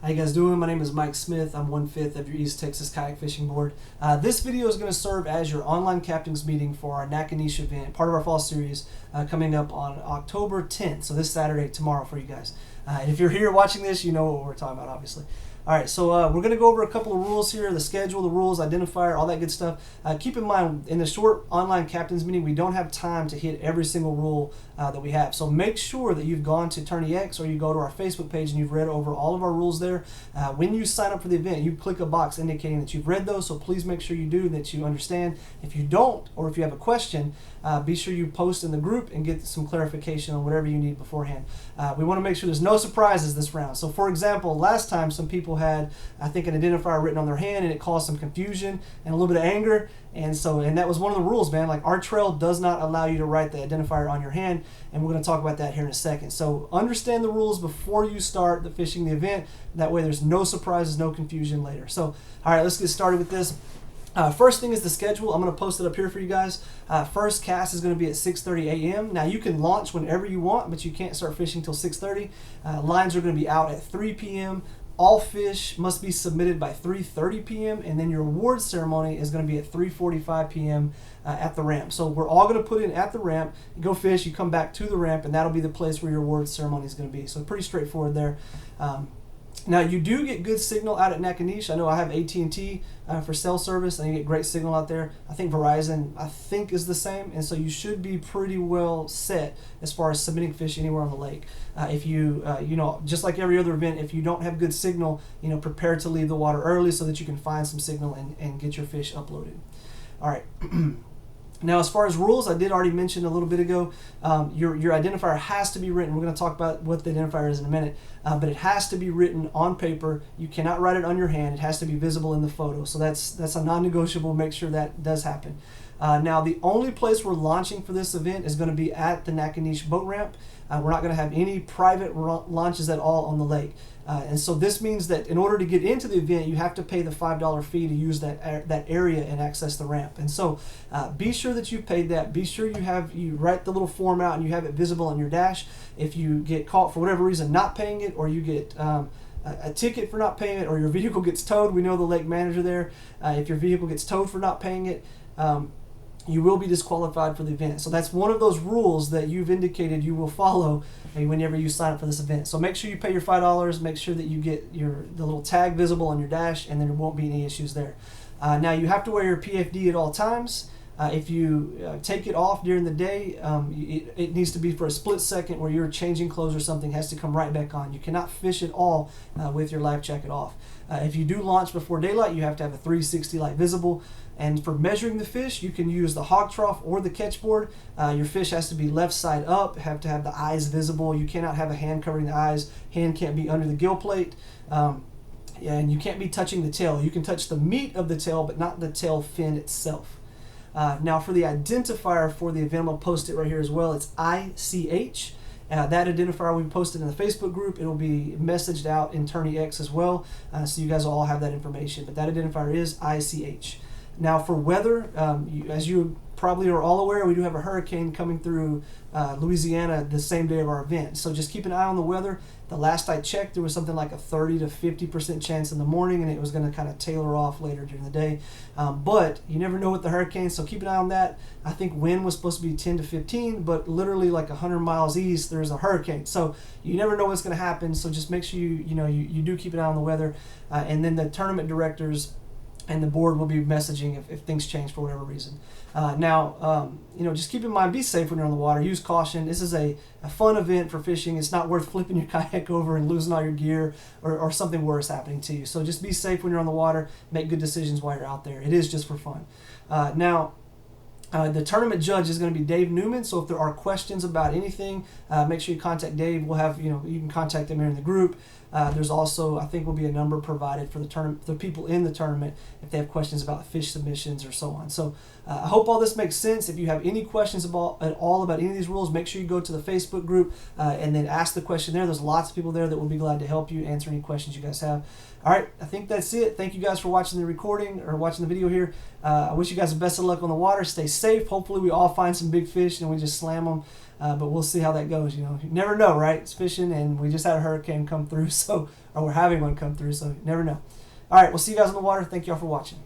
How you guys doing? My name is Mike Smith. I'm 1/5 of your East Texas Kayak Fishing Board. This video is going to serve as your online captain's meeting for our Naconiche event, part of our fall series, coming up on October 10th. So this Saturday, tomorrow for you guys. And if you're here watching this, you know what we're talking about, obviously. All right, so we're going to go over a couple of rules here, the schedule, the rules, identifier, all that good stuff. Keep in mind, in the short online captain's meeting, we don't have time to hit every single rule that we have. So make sure that you've gone to TourneyX or you go to our Facebook page and you've read over all of our rules there. When you sign up for the event, you click a box indicating that you've read those, so please make sure you do, that you understand. If you don't, or if you have a question, be sure you post in the group and get some clarification on whatever you need beforehand. We want to make sure there's no surprises this round. So for example, last time some people had, I think, an identifier written on their hand and it caused some confusion and a little bit of anger. And that was one of the rules, man. Like, our trail does not allow you to write the identifier on your hand, and we're going to talk about that here in a second. So understand the rules before you start the fishing the event. That way there's no surprises, no confusion later. So, all right, let's get started with this. First thing is the schedule. I'm going to post it up here for you guys. First cast is going to be at 6:30 a.m. Now, you can launch whenever you want, but you can't start fishing till 6:30. Lines are going to be out at 3 p.m. All fish must be submitted by 3:30 p.m. and then your award ceremony is going to be at 3:45 p.m. At the ramp. So we're all going to put in at the ramp. You go fish, you come back to the ramp, and that'll be the place where your award ceremony is going to be. So pretty straightforward there. Now, you do get good signal out at Naconiche. I know I have AT&T for cell service, and you get great signal out there. I think Verizon, is the same, and so you should be pretty well set as far as submitting fish anywhere on the lake. If you, just like every other event, if you don't have good signal, prepare to leave the water early so that you can find some signal and get your fish uploaded. All right. Now, as far as rules, I did already mention a little bit ago, your identifier has to be written. We're going to talk about what the identifier is in a minute, but it has to be written on paper. You cannot write it on your hand. It has to be visible in the photo. So that's a non-negotiable. Make sure that does happen. Now, the only place we're launching for this event is going to be at the Naconiche boat ramp. We're not going to have any private launches at all on the lake. And so this means that in order to get into the event, you have to pay the $5 fee to use that area and access the ramp. And so be sure that you've paid that. Be sure you write the little form out and you have it visible on your dash. If you get caught for whatever reason not paying it, or you get a ticket for not paying it, or your vehicle gets towed, we know the lake manager there. If your vehicle gets towed for not paying it, you will be disqualified for the event. So that's one of those rules that you've indicated you will follow whenever you sign up for this event. So make sure you pay your $5, make sure that you get the little tag visible on your dash, and then there won't be any issues there. Now, you have to wear your PFD at all times. If you take it off during the day, it needs to be for a split second where you're changing clothes or something, has to come right back on. You cannot fish at all with your life jacket off. If you do launch before daylight, you have to have a 360 light visible. And for measuring the fish, you can use the hog trough or the catch board. Your fish has to be left side up, have to have the eyes visible. You cannot have a hand covering the eyes. Hand can't be under the gill plate. And you can't be touching the tail. You can touch the meat of the tail, but not the tail fin itself. Now, for the identifier for the event, I'm going to post it right here as well. It's ICH. That identifier we posted in the Facebook group. It'll be messaged out in TourneyX as well, so you guys will all have that information. But that identifier is ICH. Now, for weather, as you probably are all aware, we do have a hurricane coming through Louisiana the same day of our event. So just keep an eye on the weather. The last I checked, there was something like a 30 to 50% chance in the morning, and it was going to kind of tailor off later during the day. But you never know with the hurricane, so keep an eye on that. I think wind was supposed to be 10 to 15, but literally like 100 miles east, there's a hurricane. So you never know what's going to happen. So just make sure you do keep an eye on the weather. And then the tournament directors and the board will be messaging if things change for whatever reason. Just keep in mind, be safe when you're on the water. Use caution. This is a fun event for fishing. It's not worth flipping your kayak over and losing all your gear or something worse happening to you. So just be safe when you're on the water. Make good decisions while you're out there. It is just for fun. The tournament judge is going to be Dave Newman, so if there are questions about anything, make sure you contact Dave. We'll have, you can contact him here in the group. There's also, I think, will be a number provided for the people in the tournament if they have questions about fish submissions or so on. So I hope all this makes sense. If you have any questions at all about any of these rules, make sure you go to the Facebook group and then ask the question there. There's lots of people there that will be glad to help you answer any questions you guys have. All right, I think that's it. Thank you guys for watching the recording or watching the video here. I wish you guys the best of luck on the water. Stay safe. safe. Hopefully we all find some big fish and we just slam them. But we'll see how that goes. You never know, right? It's fishing, and we just had a hurricane come through, or we're having one come through, so you never know. All right, we'll see you guys on the water. Thank you all for watching.